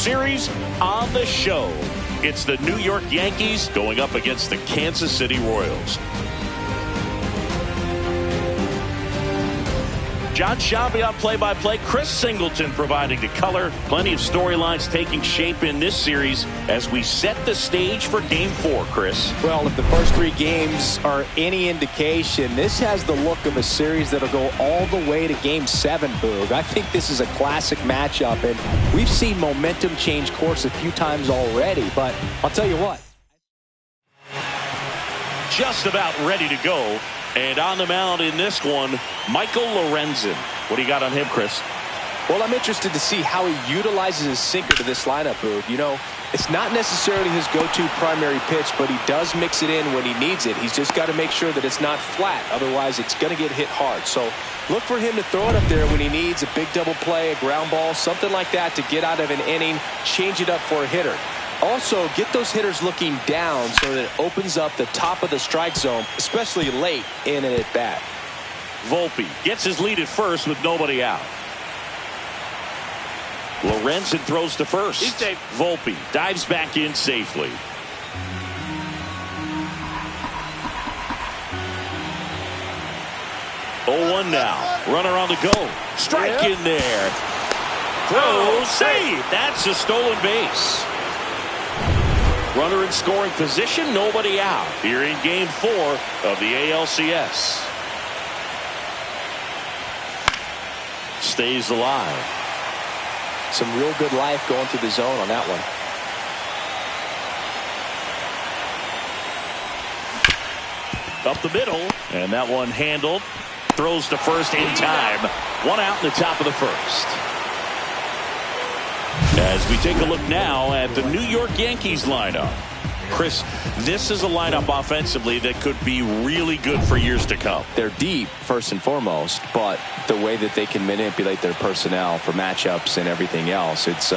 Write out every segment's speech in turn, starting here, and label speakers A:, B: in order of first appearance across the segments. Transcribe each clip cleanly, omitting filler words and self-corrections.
A: series on the show. It's the New York Yankees going up against the Kansas City Royals. John Shabby on play-by-play. Chris Singleton providing the color. Plenty of storylines taking shape in this series as we set the stage for Game 4, Chris.
B: Well, if the first 3 games are any indication, this has the look of a series that'll go all the way to Game 7, Boog. I think this is a classic matchup, and we've seen momentum change course a few times already, but I'll tell you what.
A: Just about ready to go. And on the mound in this one, Michael Lorenzen. What do you got on him, Chris?
B: Well, I'm interested to see how he utilizes his sinker to this lineup, Boog. You know, it's not necessarily his go-to primary pitch, but he does mix it in when he needs it. He's just got to make sure that it's not flat. Otherwise, it's going to get hit hard. So look for him to throw it up there when he needs a big double play, a ground ball, something like that to get out of an inning, change it up for a hitter. Also, get those hitters looking down so that it opens up the top of the strike zone, especially late in an at-bat.
A: Volpe gets his lead at first with nobody out. Lorenzen throws to first. Volpe dives back in safely. Oh, 1 now. Runner on the go. Strike in there. Throw, save. That's a stolen base. Runner in scoring position, nobody out. Here in Game 4 of the ALCS. Stays alive.
B: Some real good life going through the zone on that one.
A: Up the middle, and that one handled. Throws to first in time. 1 out in the top of the first. As we take a look now at the New York Yankees lineup. Chris, this is a lineup offensively that could be really good for years to come.
B: They're deep, first and foremost, but the way that they can manipulate their personnel for matchups and everything else, it's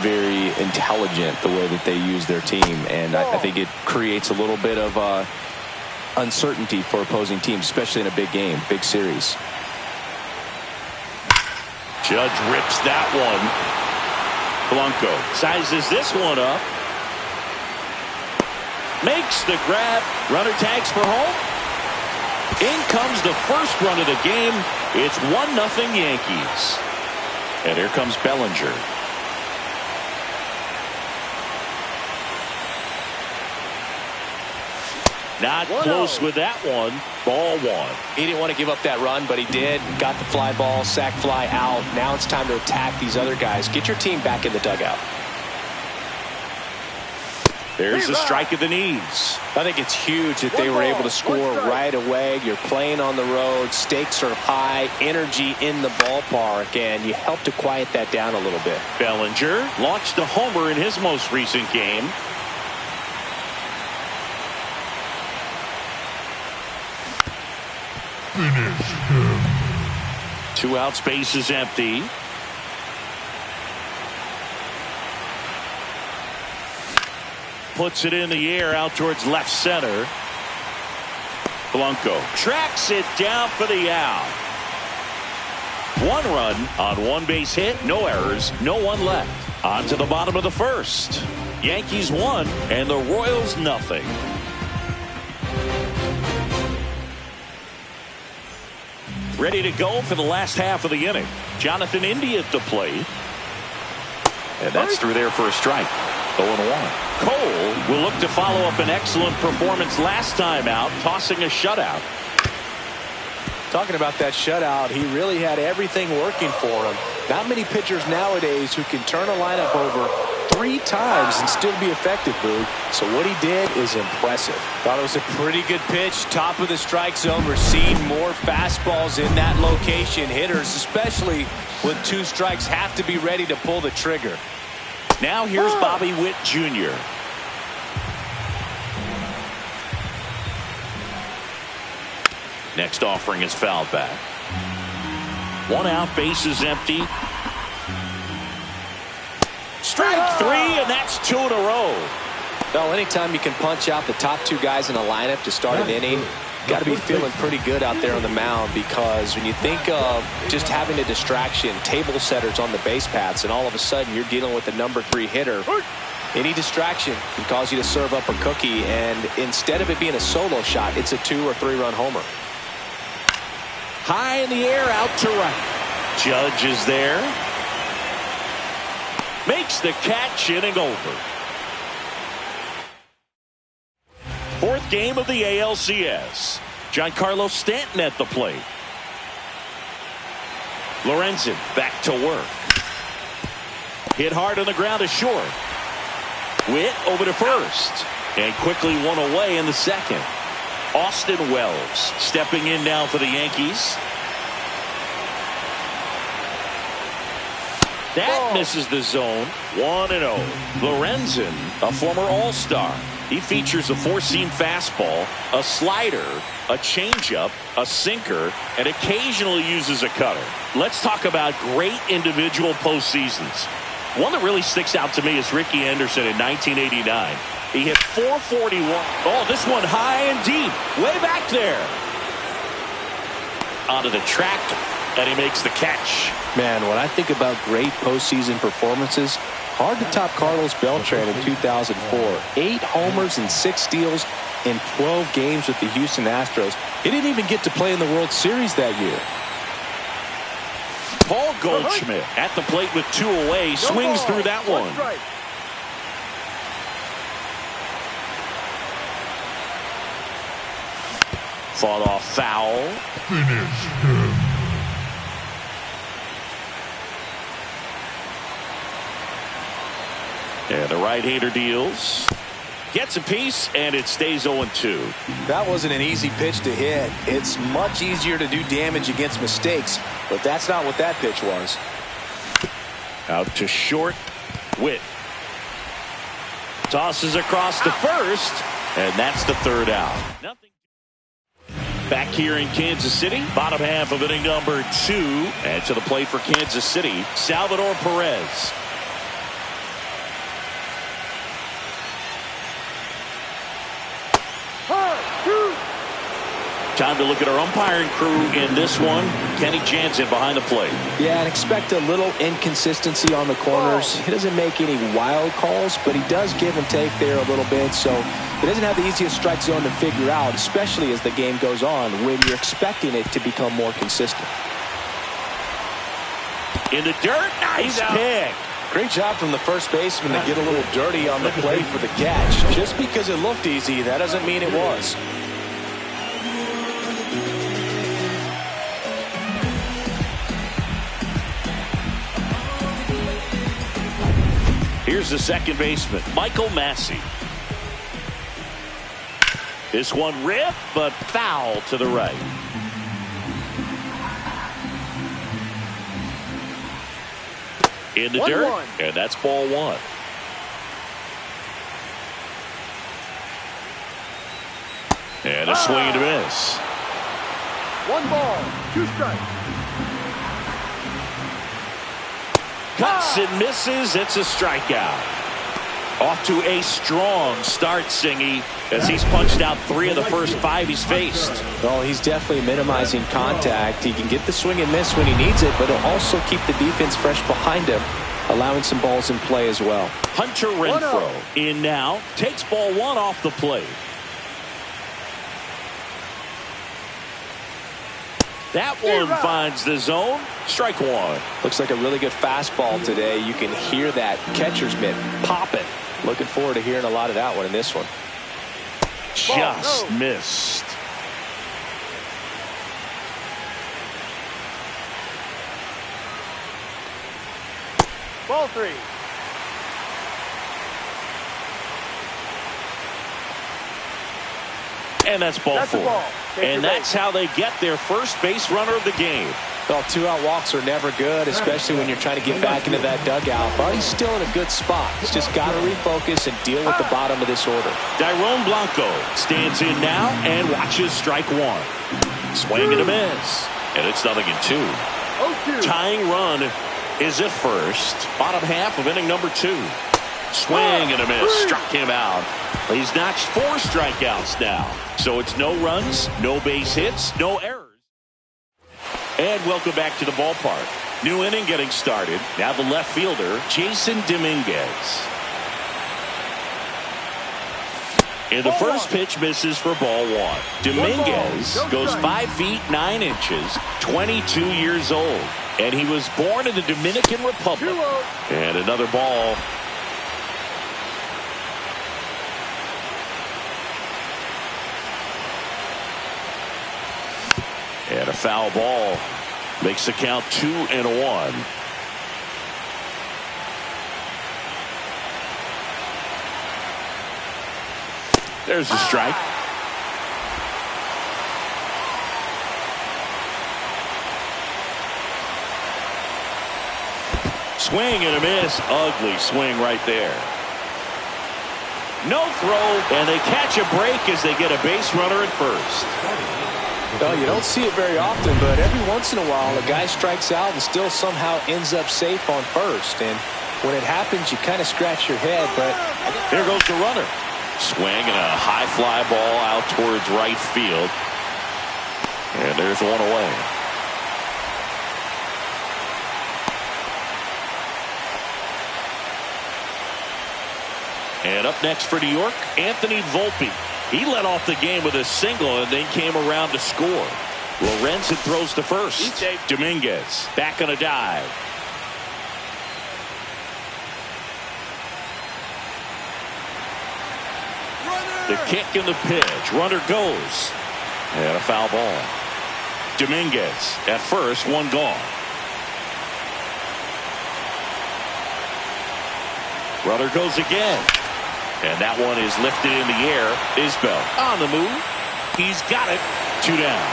B: very intelligent the way that they use their team. And I think it creates a little bit of uncertainty for opposing teams, especially in a big game, big series.
A: Judge rips that one. Blanco sizes this one up. Makes the grab. Runner tags for home. In comes the first run of the game. It's 1-0 Yankees. And here comes Bellinger. Not close with that one. Ball 1.
B: He didn't want to give up that run, but he did. Got the fly ball, sac fly out. Now it's time to attack these other guys. Get your team back in the dugout.
A: There's a strike at the knees.
B: I think it's huge that they were able to score right away. You're playing on the road. Stakes are high. Energy in the ballpark. And you help to quiet that down a little bit.
A: Bellinger launched a homer in his most recent game.
C: Finish him.
A: 2 out, space is empty. Puts it in the air out towards left center. Blanco tracks it down for the out. 1 run on 1 base hit, no errors, no one left. On to the bottom of the first. Yankees 1 and the Royals nothing. Ready to go for the last half of the inning. Jonathan India at the plate. And that's through there for a strike. 0-1. Cole will look to follow up an excellent performance last time out, tossing a shutout.
B: Talking about that shutout, he really had everything working for him. Not many pitchers nowadays who can turn a lineup over 3 times and still be effective, Boog. So what he did is impressive. Thought it was a pretty good pitch. Top of the strike zone. We're seeing more fastballs in that location. Hitters, especially with 2 strikes, have to be ready to pull the trigger.
A: Now here's Bobby Witt Jr. Next offering is fouled back. 1 out, base is empty. Strike 3, and that's 2 in a row.
B: Well, anytime you can punch out the top 2 guys in a lineup to start an inning, got to be feeling pretty good out there on the mound, because when you think of just having a distraction, table setters on the base paths, and all of a sudden you're dealing with the #3 hitter, any distraction can cause you to serve up a cookie, and instead of it being a solo shot, it's a 2 or 3 run homer.
A: High in the air, out to right. Judge is there. Makes the catch, inning over. Fourth game of the ALCS. Giancarlo Stanton at the plate. Lorenzen back to work. Hit hard on the ground to short. Witt over to first. And quickly one away in the second. Austin Wells stepping in now for the Yankees. That misses the zone. 1-0. Lorenzen, a former All-Star. He features a four-seam fastball, a slider, a changeup, a sinker, and occasionally uses a cutter. Let's talk about great individual postseasons. One that really sticks out to me is Ricky Henderson in 1989. He hit .441. Oh, this one high and deep, way back there. Onto the track, and he makes the catch.
B: Man, when I think about great postseason performances, hard to top Carlos Beltran in 2004. 8 homers and 6 steals in 12 games with the Houston Astros. He didn't even get to play in the World Series that year.
A: Paul Goldschmidt at the plate with 2 away, swings through that one. Fought off foul.
C: Finish him.
A: And the right-hander deals. Gets a piece, and it stays 0-2.
B: That wasn't an easy pitch to hit. It's much easier to do damage against mistakes, but that's not what that pitch was.
A: Out to short. Witt tosses across to first, and that's the 3rd out. Nothing. Back here in Kansas City, bottom half of inning number 2, and to the plate for Kansas City, Salvador Perez. Time to look at our umpiring crew in this one. Kenny Jansen behind the plate.
B: Yeah, and expect a little inconsistency on the corners. He doesn't make any wild calls, but he does give and take there a little bit, so he doesn't have the easiest strike zone to figure out, especially as the game goes on, when you're expecting it to become more consistent.
A: In the dirt, nice pick.
B: Great job from the first baseman to get a little dirty on the plate for the catch. Just because it looked easy, that doesn't mean it was.
A: Here's the second baseman, Michael Massey. This one ripped, but foul to the right. In the dirt, and that's ball 1. And a swing and a miss.
C: 1 ball, 2 strikes.
A: Cuts and misses. It's a strikeout. Off to a strong start, Singy, as he's punched out 3 of the first 5 he's faced.
B: Well, he's definitely minimizing contact. He can get the swing and miss when he needs it, but he'll also keep the defense fresh behind him, allowing some balls in play as well.
A: Hunter Renfroe in now, takes ball 1 off the plate. That one finds the zone. Strike 1.
B: Looks like a really good fastball today. You can hear that catcher's mitt popping. Looking forward to hearing a lot of that one in this one.
A: Just missed.
C: Ball 3.
A: And that's ball 4. And that's how they get their first base runner of the game.
B: Well, 2-out walks are never good, especially when you're trying to get back into that dugout. But he's still in a good spot. He's just got to refocus and deal with the bottom of this order.
A: Dairon Blanco stands in now and watches strike 1. Swing and a miss. And it's 0-2. Tying run is at first. Bottom half of inning number 2. Swing and a miss. Struck him out. He's notched 4 strikeouts now. So it's no runs, no base hits, no errors. And welcome back to the ballpark. New inning getting started. Now the left fielder, Jason Dominguez. And the first pitch misses for ball 1. Dominguez goes 5 feet 9 inches, 22 years old. And he was born in the Dominican Republic. And another ball. And a foul ball makes the count 2-1. There's the strike. Swing and a miss. Ugly swing right there. No throw, and they catch a break as they get a base runner at first.
B: Well, you don't see it very often, but every once in a while a guy strikes out and still somehow ends up safe on first. And when it happens, you kind of scratch your head. But
A: here goes the runner. Swing and a high fly ball out towards right field. And there's one away. And up next for New York, Anthony Volpe. He led off the game with a single and then came around to score. Lorenzen throws to first. Dominguez back on a dive. The kick and the pitch. Runner goes. And a foul ball. Dominguez at first, one gone. Runner goes again. And that one is lifted in the air. Isbell on the move. He's got it. 2 down.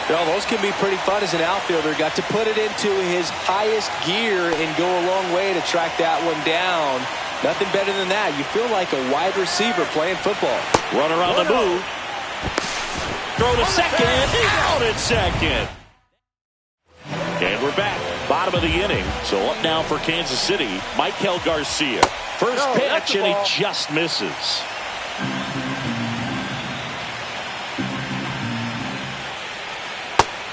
B: Well, those can be pretty fun as an outfielder. Got to put it into his highest gear and go a long way to track that one down. Nothing better than that. You feel like a wide receiver playing football.
A: Runner on the move. Throw to second. Out at second. And we're back. Bottom of the inning. So up now for Kansas City, Michael Garcia. First pitch, and he just misses.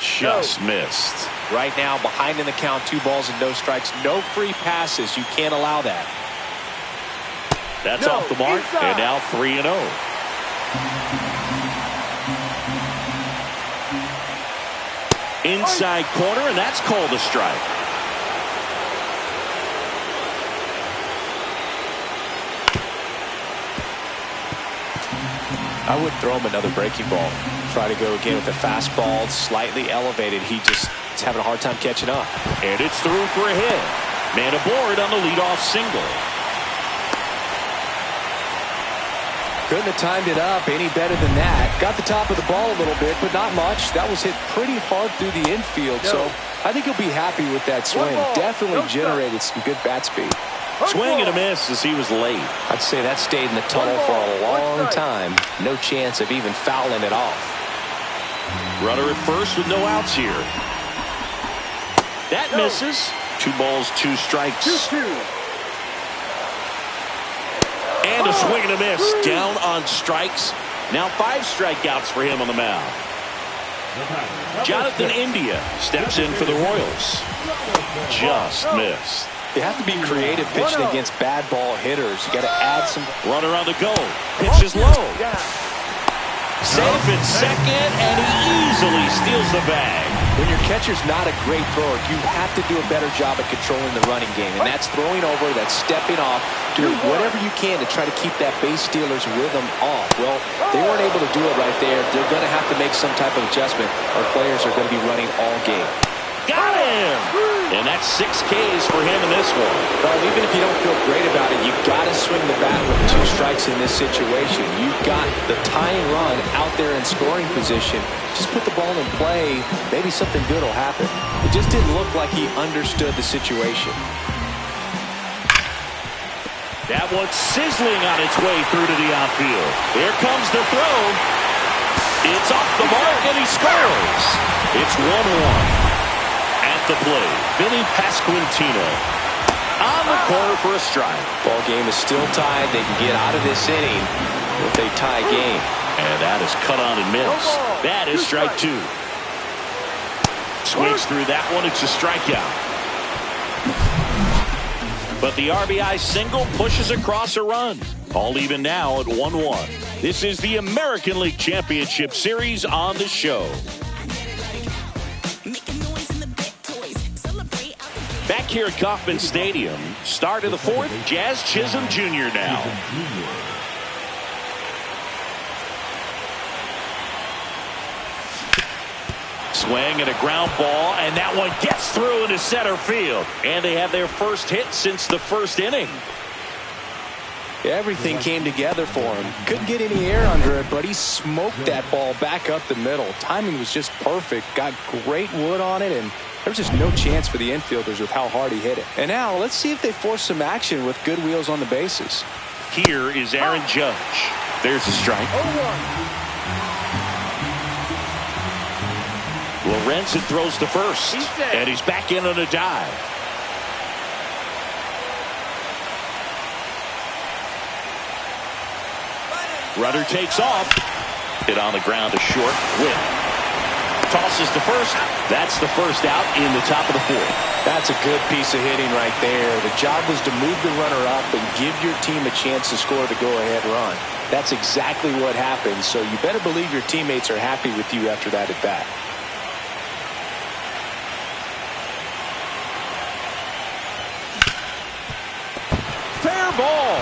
A: Just missed.
B: Right now, behind in the count, 2 balls and no strikes. No free passes. You can't allow that.
A: That's off the mark, and now 3-0. Inside corner, and that's called a strike.
B: I would throw him another breaking ball. Try to go again with the fastball, slightly elevated. He just is having a hard time catching up.
A: And it's through for a hit. Man aboard on the leadoff single.
B: Couldn't have timed it up any better than that. Got the top of the ball a little bit, but not much. That was hit pretty hard through the infield, so I think he'll be happy with that swing. Definitely generated some good bat speed.
A: Swing and a miss as he was late.
B: I'd say that stayed in the tunnel for a long time. No chance of even fouling it off.
A: Runner at first with no outs here. That misses. 2 balls, 2 strikes. And a swing and a miss. Down on strikes. Now 5 strikeouts for him on the mound. Jonathan India steps in for the Royals. Just missed.
B: You have to be creative pitching against bad ball hitters. You got to add some.
A: Runner on the go. Pitch is low. Safe at second, and he easily steals the bag.
B: When your catcher's not a great thrower, you have to do a better job at controlling the running game. And that's throwing over, that's stepping off, doing whatever you can to try to keep that base stealer's rhythm off. Well, they weren't able to do it right there. They're going to have to make some type of adjustment. Our players are going to be running all game.
A: Got him! And that's 6 Ks for him in this one.
B: Well, even if you don't feel great about it, you've got to swing the bat with 2 strikes in this situation. You've got the tying run out there in scoring position. Just put the ball in play. Maybe something good will happen. It just didn't look like he understood the situation.
A: That one's sizzling on its way through to the outfield. Here comes the throw. It's off the mark, and he scores. It's 1-1. At the plate, Vinny Pasquantino. on the corner for a strike.
B: Ball game is still tied. They can get out of this inning with a tie game.
A: And that is cut on and missed. That is strike two. Swings through that one. It's a strikeout. But the RBI single pushes across a run. All even now at 1-1. This is the American League Championship Series on the show. Back here at Kauffman Stadium, start of the fourth, Jazz Chisholm Jr. now. Swing and a ground ball, and that one gets through into center field. And they have their first hit since the first inning.
B: Everything came together for him. Couldn't get any air under it, but he smoked that ball back up the middle. Timing was just perfect. Got great wood on it, and there was just no chance for the infielders with how hard he hit it. And now let's see if they force some action with good wheels on the bases.
A: Here is Aaron Judge. There's a strike.
C: 0-1.
A: Lorenzen throws to first, and he's back in on a dive. Runner takes off. Hit on the ground to short. Win. Tosses to first. That's the first out in the top of the fourth.
B: That's a good piece of hitting right there. The job was to move the runner up and give your team a chance to score the go-ahead run. That's exactly what happened, so you better believe your teammates are happy with you after that at bat.
A: Fair ball.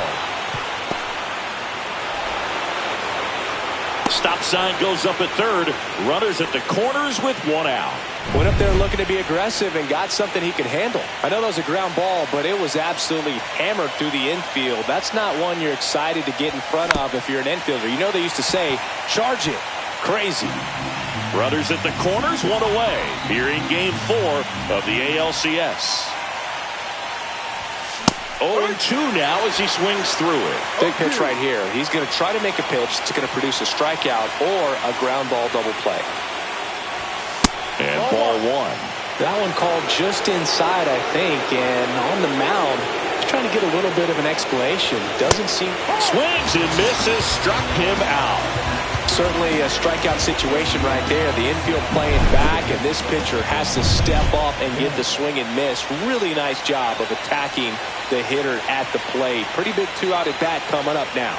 A: Stop sign goes up at third. Runners at the corners with one out.
B: Went up there looking to be aggressive and got something he could handle. I know that was a ground ball, but it was absolutely hammered through the infield. That's not one you're excited to get in front of if you're an infielder. You know they used to say, charge it. Crazy.
A: Runners at the corners, one away. Here in game 4 of the ALCS. 0-2 now as he swings through it.
B: Big pitch right here. He's going to try to make a pitch that's going to produce a strikeout or a ground ball double play.
A: And ball one.
B: That one called just inside, I think, and on the mound, he's trying to get a little bit of an explanation. Doesn't seem...
A: Swings and misses, struck him out.
B: Certainly a strikeout situation right there. The infield playing back, and this pitcher has to step up and get the swing and miss. Really nice job of attacking the hitter at the plate. Pretty big two-out at bat coming up now.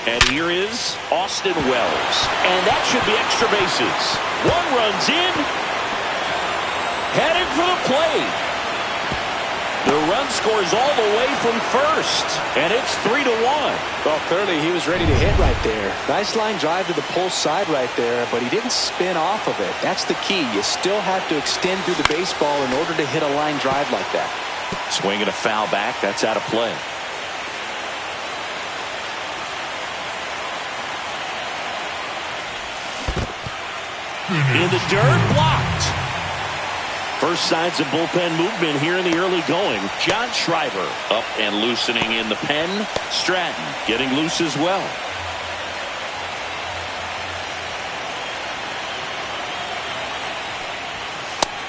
A: And here is Austin Wells. And that should be extra bases. One runs in. Heading for the plate. The run scores all the way from first. And it's 3-1.
B: Well, clearly he was ready to hit right there. Nice line drive to the pull side right there, but he didn't spin off of it. That's the key. You still have to extend through the baseball in order to hit a line drive like that.
A: Swing and a foul back. That's out of play. In the dirt, blocked. First signs of bullpen movement here in the early going. John Schreiber up and loosening in the pen. Stratton getting loose as well.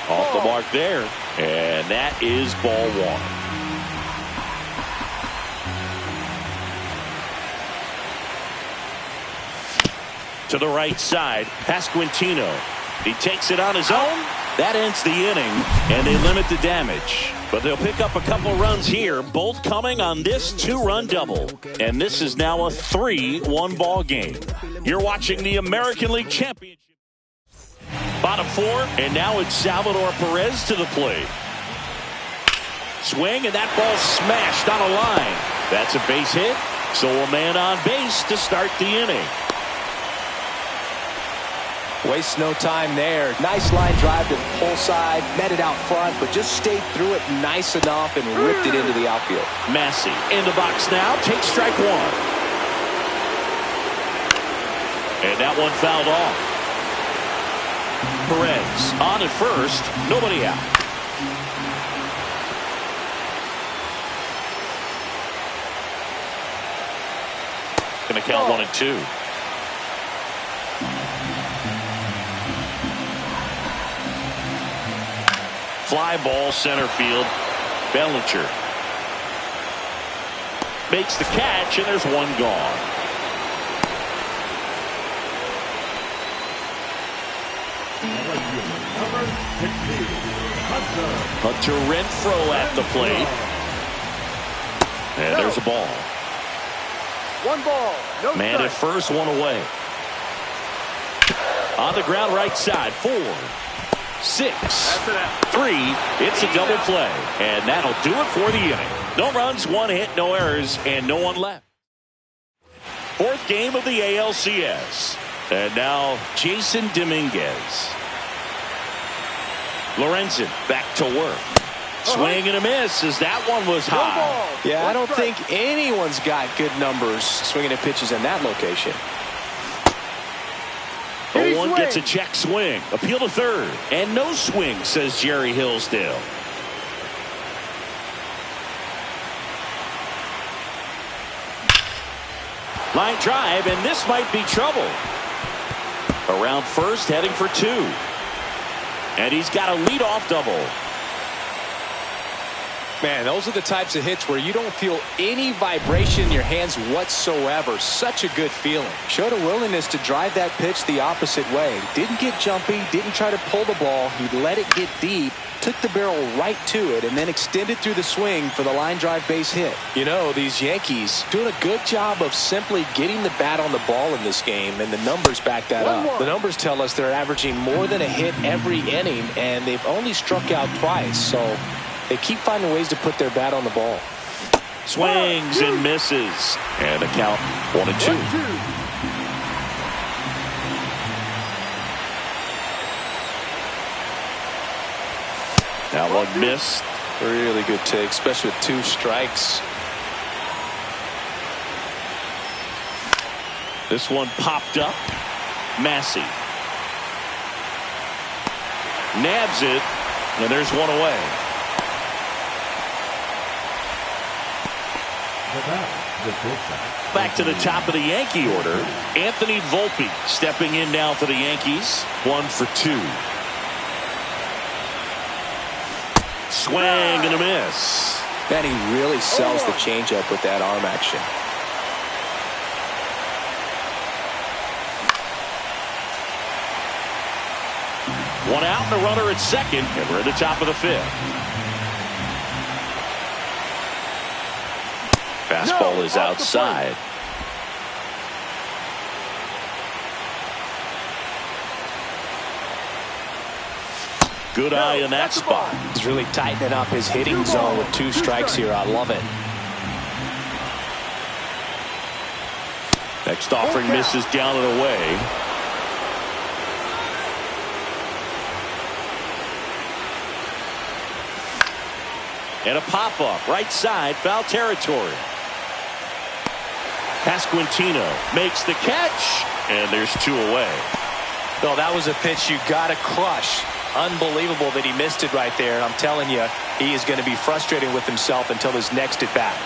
A: Off the mark there. And that is ball one. To the right side, Pasquantino. He takes it on his own. That ends the inning, and they limit the damage. But they'll pick up a couple runs here, both coming on this two-run double. And this is now a 3-1 ball game. You're watching the American League Championship. Bottom 4, and now it's Salvador Perez to the plate. Swing, and that ball smashed on a line. That's a base hit, so a man on base to start the inning.
B: Wastes no time there. Nice line drive to the pull side. Met it out front, but just stayed through it nice enough and ripped it into the outfield.
A: Massey in the box now. Takes strike one. And that one fouled off. Perez on at first. Nobody out. Gonna count 1 and 2. Fly ball center field. Bellinger makes the catch, and there's one gone. Hunter Renfroe at the plate. And there's a ball.
C: One ball, no
A: Man at first, one away. On the ground right side, 4, 6, 3. It's a double play. And that'll do it for the inning. No runs, 1 hit, no errors, and no one left. 4th game of the ALCS. And now Jason Dominguez. Lorenzen back to work. Swing and a miss as that one was high.
B: Yeah, I don't think anyone's got good numbers swinging at pitches in that location.
A: 0-1 gets a check swing. Appeal to third. And no swing, says Jerry Hillsdale. Line drive, and this might be trouble. Around first, heading for 2. And he's got a leadoff double.
B: Man, those are the types of hits where you don't feel any vibration in your hands whatsoever. Such a good feeling. Showed a willingness to drive that pitch the opposite way. Didn't get jumpy, didn't try to pull the ball. He let it get deep, took the barrel right to it, and then extended through the swing for the line drive base hit. You know, these Yankees doing a good job of simply getting the bat on the ball in this game, and the numbers back that up. The numbers tell us they're averaging more than a hit every inning, and they've only struck out twice, so they keep finding ways to put their bat on the ball.
A: Swings and misses. And the count 1-2. That one missed.
B: Really good take, especially with 2 strikes.
A: This one popped up. Massey nabs it, and there's one away. Back to the top of the Yankee order. Anthony Volpe stepping in now for the Yankees. 1 for 2. Swing and a miss.
B: Man, he really sells the changeup with that arm action.
A: One out and a runner at second, and we're at the top of the 5th. Fastball is outside. Good eye in that spot.
B: He's really tightening up his hitting zone with 2 strikes here. I love it.
A: Next offering misses down and away. And a pop-up right side, foul territory. Pasquantino makes the catch, and there's 2 away.
B: Well, that was a pitch you got to crush. Unbelievable that he missed it right there. And I'm telling you, he is going to be frustrated with himself until his next at bat.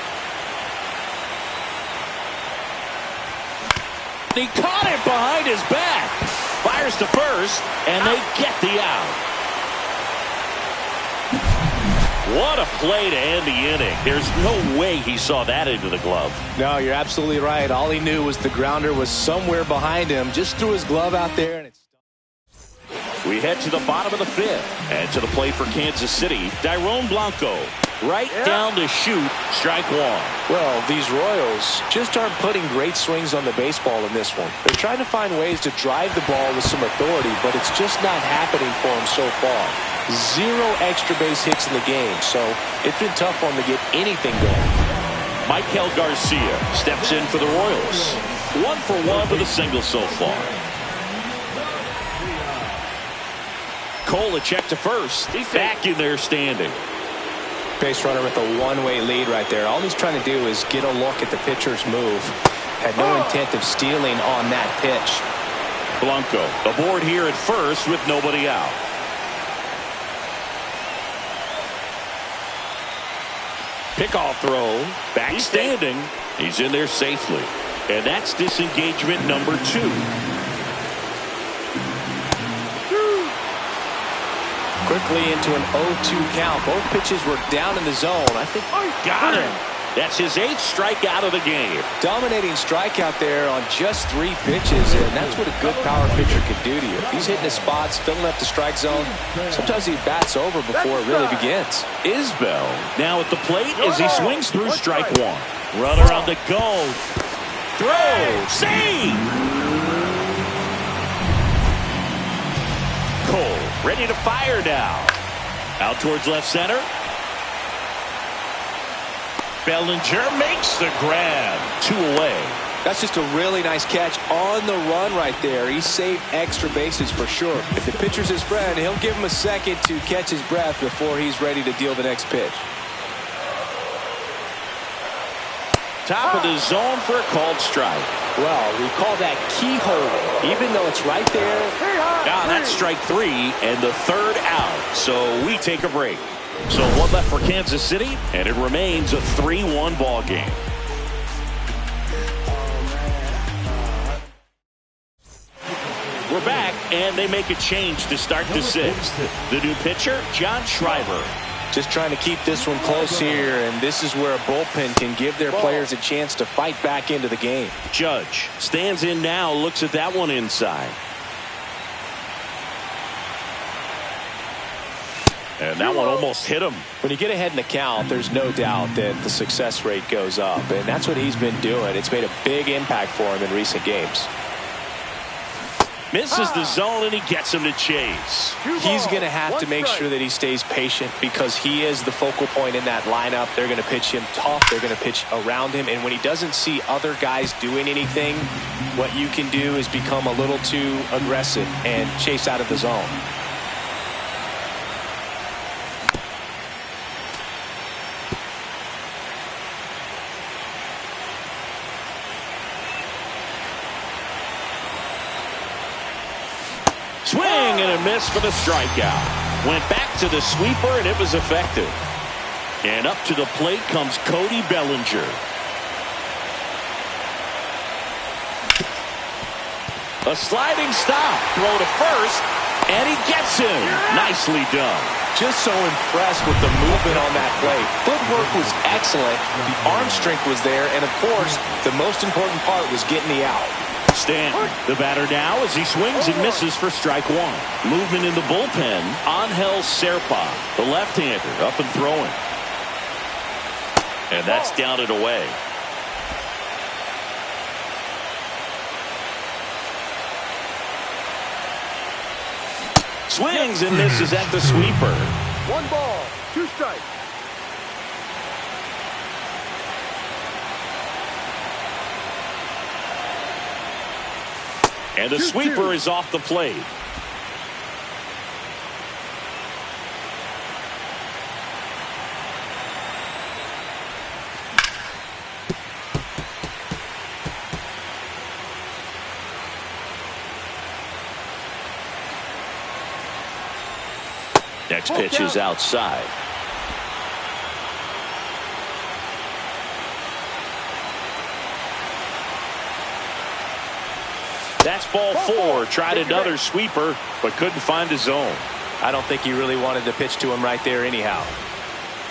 A: He caught it behind his back. Fires to first, and they get the out. What a play to end the inning. There's no way he saw that into the glove.
B: No, you're absolutely right. All he knew was the grounder was somewhere behind him. Just threw his glove out there, and it's...
A: We head to the bottom of the 5th. And to the plate for Kansas City, Dairon Blanco. Right down to shoot, strike 1.
B: Well, these Royals just aren't putting great swings on the baseball in this one. They're trying to find ways to drive the ball with some authority, but it's just not happening for them so far. 0 extra base hits in the game, so it's been tough for them to get anything going.
A: Michael Garcia steps in for the Royals. 1 for 1 with a single so far. Cole a check to first. He's back in there standing.
B: Base runner with a one-way lead right there. All he's trying to do is get a look at the pitcher's move. Had no intent of stealing on that pitch.
A: Blanco aboard here at first with nobody out. Pickoff throw. Back standing. He's in there safely. And that's disengagement number 2.
B: Quickly into an 0-2 count. Both pitches were down in the zone. I think
A: got him. That's his 8th strikeout of the game.
B: Dominating strikeout there on just 3 pitches, and that's what a good power pitcher can do to you. If he's hitting his spots, filling up the strike zone, sometimes he bats over before it really begins.
A: Isbell now at the plate as he swings through strike 1. Runner on the go. Throw. Save. Cole ready to fire now. Out towards left center. Bellinger makes the grab. 2 away.
B: That's just a really nice catch on the run right there. He saved extra bases for sure. If the pitcher's his friend, he'll give him a second to catch his breath before he's ready to deal the next pitch.
A: Top of the zone for a called strike.
B: Well, we call that keyhole, even though it's right there.
A: Now that's strike 3 and the 3rd out. So we take a break. So 1 left for Kansas City, and it remains a 3-1 ball game. We're back, and they make a change to start the 6th. The new pitcher, John Schreiber.
B: Just trying to keep this one close here, and this is where a bullpen can give their players a chance to fight back into the game.
A: Judge stands in now, looks at that one inside. And that one almost hit him.
B: When you get ahead in the count, there's no doubt that the success rate goes up, and that's what he's been doing. It's made a big impact for him in recent games.
A: Misses the zone, and he gets him to chase.
B: He's going to have to make sure that he stays patient because he is the focal point in that lineup. They're going to pitch him tough. They're going to pitch around him. And when he doesn't see other guys doing anything, what you can do is become a little too aggressive and chase out of the zone.
A: Swing and a miss for the strikeout. Went back to the sweeper, and it was effective. And up to the plate comes Cody Bellinger. A sliding stop. Throw to first, and he gets him. Nicely done.
B: Just so impressed with the movement on that play. Footwork was excellent. The arm strength was there, and of course, the most important part was getting the out.
A: Stanton, the batter now as he swings and misses for strike 1. Movement in the bullpen. Angel Serpa, the left-hander, up and throwing. And that's down and away. Swings and misses at the sweeper.
C: 1 ball, 2 strikes.
A: And the sweeper is off the plate. Next pitch is outside. That's ball 4. Tried another sweeper, but couldn't find his zone.
B: I don't think he really wanted to pitch to him right there anyhow.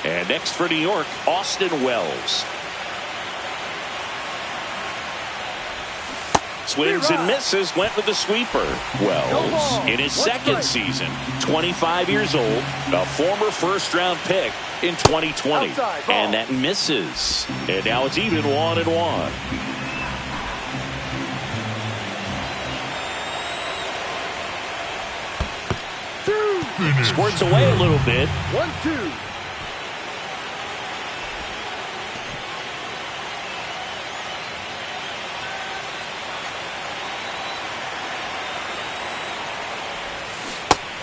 A: And next for New York, Austin Wells. Swings and misses, went with the sweeper. Wells, in his 2nd season, 25 years old, a former first-round pick in 2020. And that misses. And now it's even 1-1. Squirts away a little bit.
C: 1-2.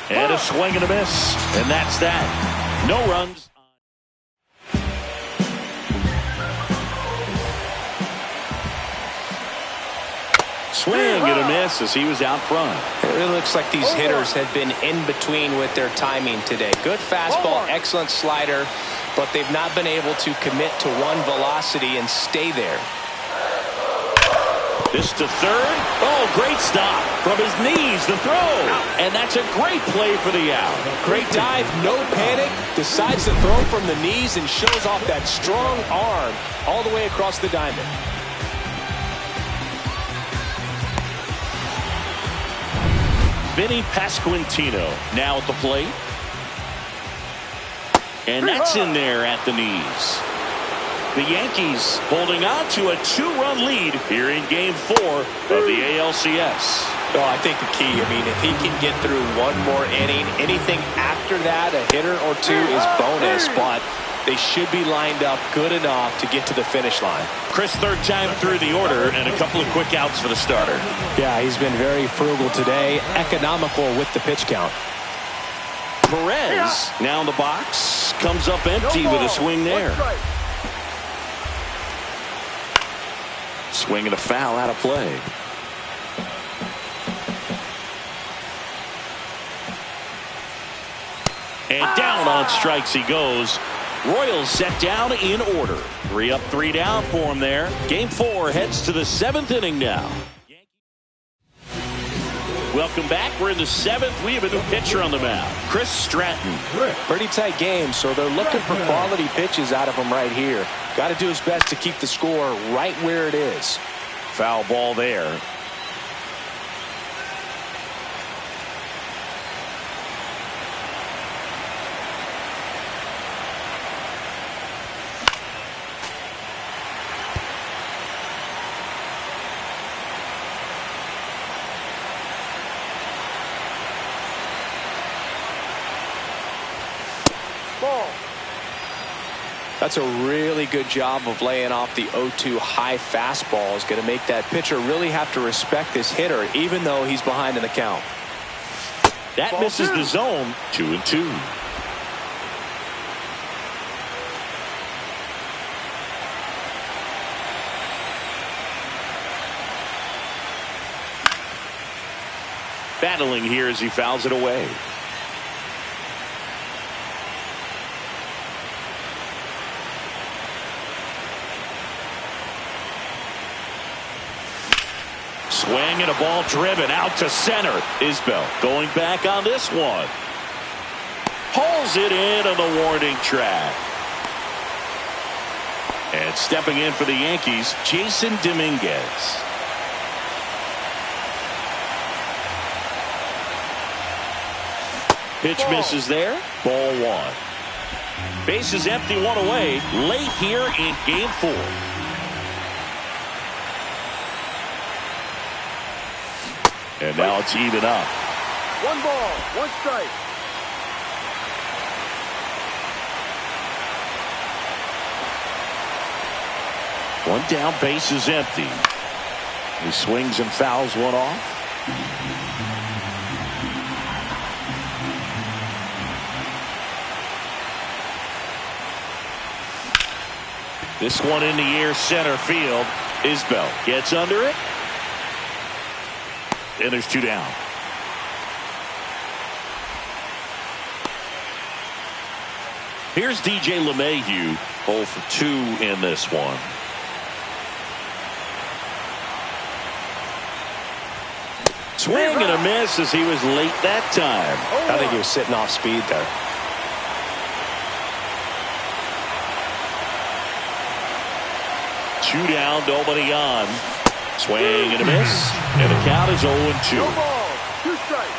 A: And a swing and a miss. And that's that. No runs. Swing and a miss as he was out front.
B: It looks like these hitters have been in between with their timing today. Good fastball, excellent slider, but they've not been able to commit to one velocity and stay there.
A: This to third. Oh, great stop. From his knees, the throw. And that's a great play for the out.
B: Great dive, no panic. Decides to throw from the knees and shows off that strong arm all the way across the diamond.
A: Vinny Pasquantino now at the plate. And that's in there at the knees. The Yankees holding on to a 2-run lead here in Game 4 of the ALCS.
B: Oh, I think the key, I mean, if he can get through one more inning, anything after that, a hitter or two is bonus, but they should be lined up good enough to get to the finish line.
A: Chris, third time through the order, and a couple of quick outs for the starter.
B: Yeah, he's been very frugal today, economical with the pitch count.
A: Perez now in the box, comes up empty with a swing there. Swing and a foul out of play. And down on strikes he goes. Royals set down in order. 3 up, 3 down for him there. Game 4 heads to the 7th inning now. Welcome back. We're in the 7th. We have a new pitcher on the mound, Chris Stratton.
B: Pretty tight game, so they're looking for quality pitches out of him right here. Got to do his best to keep the score right where it is.
A: Foul ball there.
B: That's a really good job of laying off the 0-2 high fastball. Is going to make that pitcher really have to respect this hitter, even though he's behind in the count.
A: That misses the zone. 2-2. Battling here as he fouls it away. Swing and a ball driven out to center. Isbell going back on this one. Pulls it in on the warning track. And stepping in for the Yankees, Jason Dominguez. Pitch misses there. Ball 1. Base is empty, 1 away. Late here in Game 4. And now it's even up.
C: 1 ball, 1 strike.
A: One down, base is empty. He swings and fouls one off. This one in the air, center field. Isbell gets under it. And there's 2 down. Here's DJ LeMahieu, 0 for 2 in this one. Swing and a miss as he was late that time.
B: I think he was sitting off speed there.
A: Two down, nobody on. Swing and a miss, and the count is 0-2.
C: No ball, 2 strikes.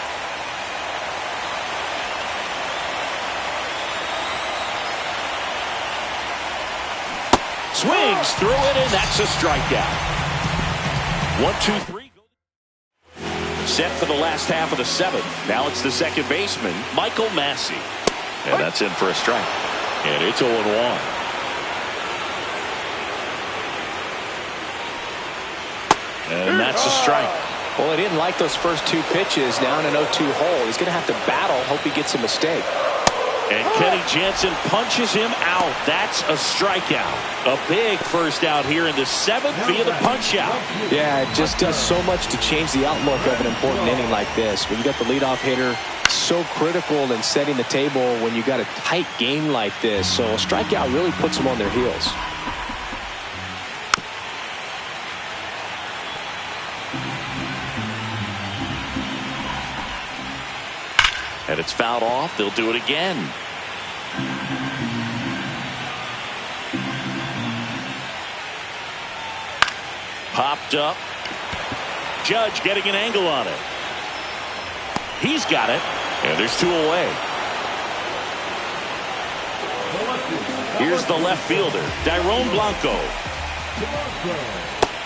A: Swings through it, and that's a strikeout. 1, 2, 3. Set for the last half of the 7th. Now it's the second baseman, Michael Massey. And that's in for a strike. And it's 0-1. And that's a strike.
B: Well, he didn't like those first 2 pitches. Now in an 0-2 hole. He's going to have to battle. Hope he gets a mistake.
A: And Kenny Jansen punches him out. That's a strikeout. A big first out here in the 7th via the punch out.
B: Yeah, it just does so much to change the outlook of an important inning like this. When you got the leadoff hitter, so critical in setting the table when you got a tight game like this. So a strikeout really puts them on their heels.
A: And it's fouled off. They'll do it again. Popped up. Judge getting an angle on it. He's got it. And there's 2 away. Here's the left fielder, Dairon Blanco.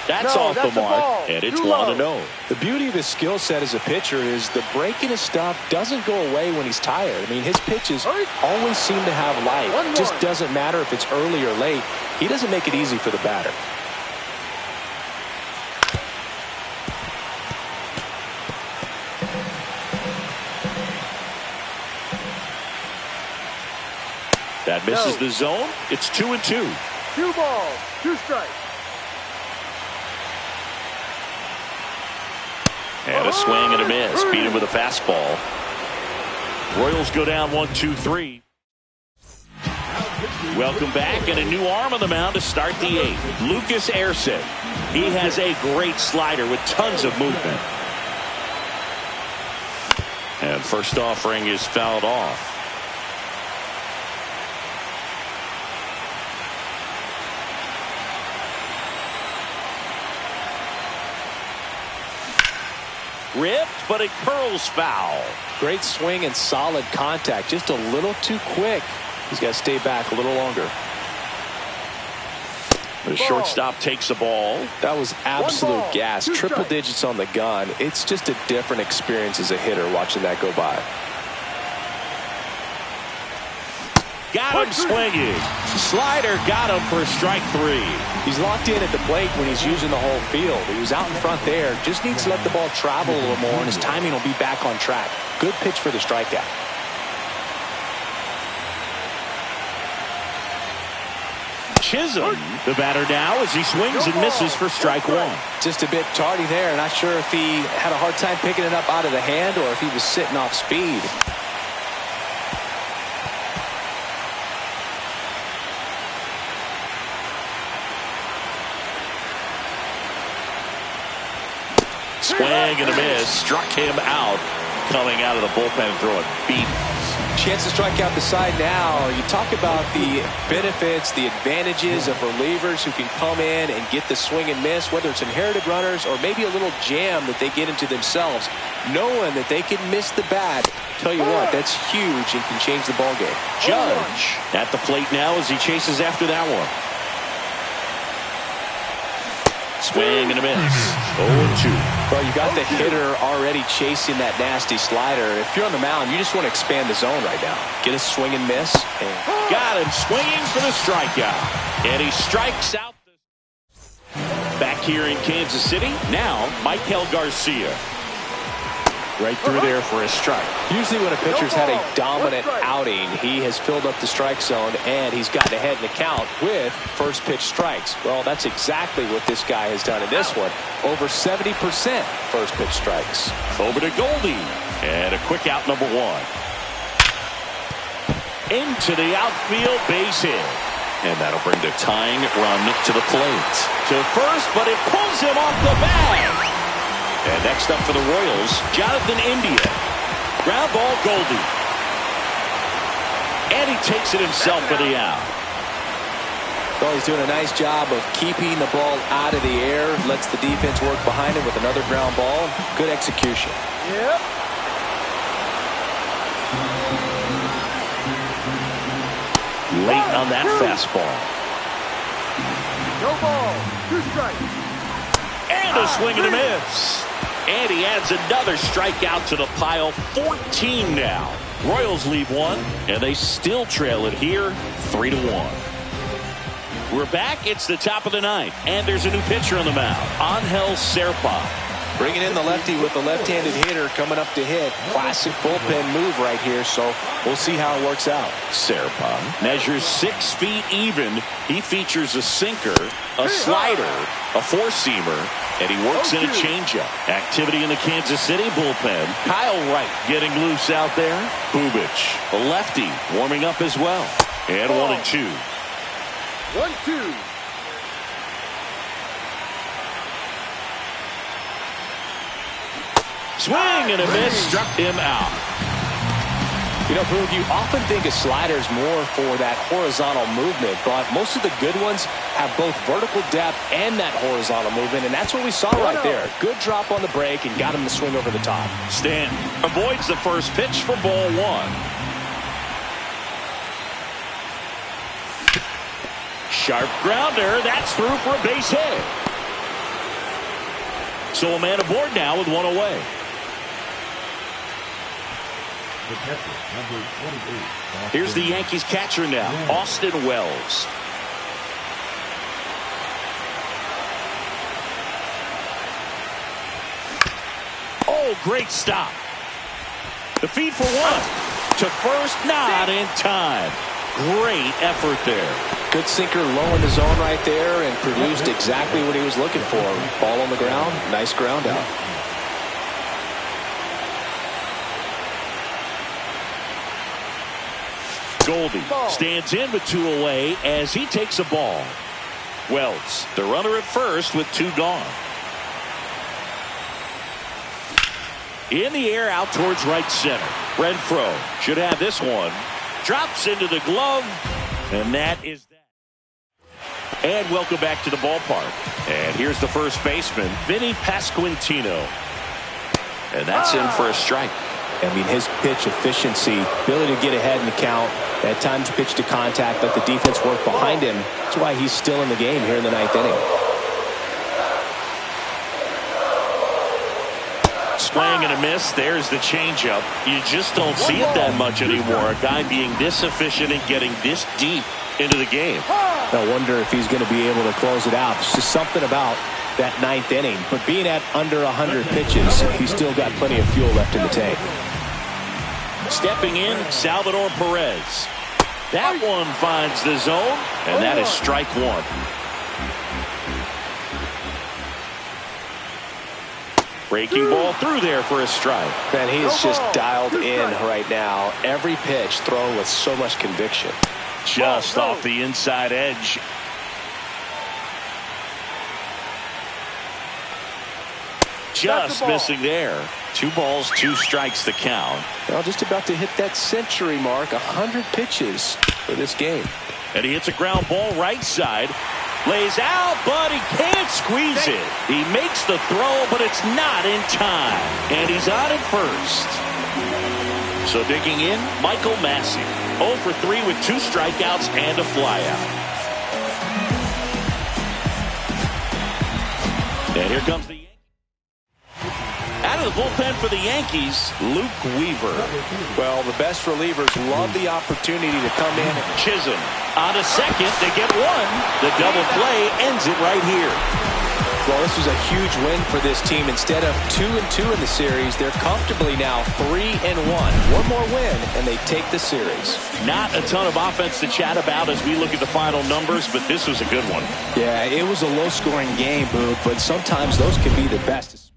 A: That's off the mark, and it's 1-0.
B: The beauty of his skill set as a pitcher is the break in his stuff doesn't go away when he's tired. I mean, his pitches always seem to have life. It just doesn't matter if it's early or late. He doesn't make it easy for the batter.
A: That misses the zone. It's 2-2.
C: 2 balls, 2 strikes.
A: And a swing and a miss. Beat him with a fastball. Royals go down 1-2-3. Welcome back, and a new arm on the mound to start the 8th. Lucas Erceg. He has a great slider with tons of movement. And first offering is fouled off. Ripped, but it curls foul.
B: Great swing and solid contact. Just a little too quick. He's got to stay back a little longer.
A: The shortstop takes the ball.
B: That was absolute gas. Triple digits on the gun. It's just a different experience as a hitter watching that go by.
A: Got him swinging. Slider got him for strike 3.
B: He's locked in at the plate when he's using the whole field. He was out in front there. Just needs to let the ball travel a little more, and his timing will be back on track. Good pitch for the strikeout.
A: Chisholm, the batter now, as he swings and misses for strike 1.
B: Just a bit tardy there. Not sure if he had a hard time picking it up out of the hand or if he was sitting off speed.
A: Swing and a miss. Struck him out. Coming out of the bullpen and throwing beat.
B: Chance to strike out the side now. You talk about the benefits, the advantages of relievers who can come in and get the swing and miss, whether it's inherited runners or maybe a little jam that they get into themselves. Knowing that they can miss the bat, tell you what, that's huge and can change the ball game.
A: Judge at the plate now as he chases after that one. Swing and a miss. 0-2.
B: Well, you got the hitter already chasing that nasty slider. If you're on the mound, you just want to expand the zone right now. Get a swing and miss. And
A: got him swinging for the strikeout. And he strikes out. Back here in Kansas City, now Michael Garcia. Right through there for a strike.
B: Usually when a pitcher's had a dominant outing, he has filled up the strike zone and he's gotten ahead in the count with first pitch strikes. Well, that's exactly what this guy has done in this one. Over 70% first pitch strikes.
A: Over to Goldie. And a quick out, number 1. Into the outfield, base hit. And that'll bring the tying run to the plate. To first, but it pulls him off the bag. And next up for the Royals, Jonathan India. Ground ball, Goldie. And he takes it himself for the out.
B: Well, he's doing a nice job of keeping the ball out of the air. Lets the defense work behind him with another ground ball. Good execution.
C: Yep.
A: Late on that fastball.
C: No ball. 2 strikes.
A: And a swing and a miss. And he adds another strikeout to the pile. 14 now. Royals leave 1, and they still trail it here 3-1. We're back. It's the top of the 9th, and there's a new pitcher on the mound, Angel Serpa.
B: Bringing in the lefty with the left-handed hitter coming up to hit. Classic bullpen move right here, so we'll see how it works out.
A: Serpa measures 6 feet even. He features a sinker, a slider, a 4-seamer, and he works in a changeup. Activity in the Kansas City bullpen. Kyle Wright getting loose out there. Bubich, a lefty, warming up as well. And 1-2.
C: 1-2.
A: Swing and a miss, struck him out.
B: You know, Boog, you often think a slider is more for that horizontal movement, but most of the good ones have both vertical depth and that horizontal movement, and that's what we saw right there. Good drop on the break and got him to swing over the top.
A: Stanton avoids the first pitch for ball one. Sharp grounder. That's through for a base hit. So a man aboard now with one away. Here's the Yankees catcher now, Austin Wells. Oh, great stop. The feed for one. To first, not in time. Great effort there.
B: Good sinker low in the zone right there and produced exactly what he was looking for. Ball on the ground, nice ground out.
A: Goldie stands in with two away as he takes a ball. Wells, the runner at first with two gone. In the air out towards right center. Renfroe should have this one. Drops into the glove, and that is that. And welcome back to the ballpark. And here's the first baseman, Vinny Pasquantino. And that's in for a strike.
B: I mean, his pitch efficiency, ability to get ahead in the count, at times pitch to contact, let the defense work behind him. That's why he's still in the game here in the ninth inning.
A: Swing and a miss. There's the changeup. You just don't see it that much anymore. A guy being this efficient and getting this deep into the game.
B: I wonder if he's going to be able to close it out. There's just something about that ninth inning. But being at under 100 pitches, he's still got plenty of fuel left in the tank.
A: Stepping in, Salvador Perez. That one finds the zone, and that is strike one. Breaking ball through there for a strike.
B: Man, he is just dialed in right now. Every pitch thrown with so much conviction.
A: Just off the inside edge. Just missing there. 2 balls, 2 strikes the count.
B: Well, just about to hit that century mark. 100 pitches for this game.
A: And he hits a ground ball right side. Lays out, but he can't squeeze it. He makes the throw, but it's not in time. And he's on at first. So digging in, Michael Massey. 0 for 3 with 2 strikeouts and a flyout. And here comes the out of the bullpen for the Yankees, Luke Weaver.
B: Well, the best relievers love the opportunity to come in.
A: Chisholm on a second. They get one. The double play ends it right here.
B: Well, this was a huge win for this team. Instead of 2-2 in the series, they're comfortably now 3-1. One more win, and they take the series.
A: Not a ton of offense to chat about as we look at the final numbers, but this was a good one.
B: Yeah, it was a low-scoring game, Boog, but sometimes those can be the best.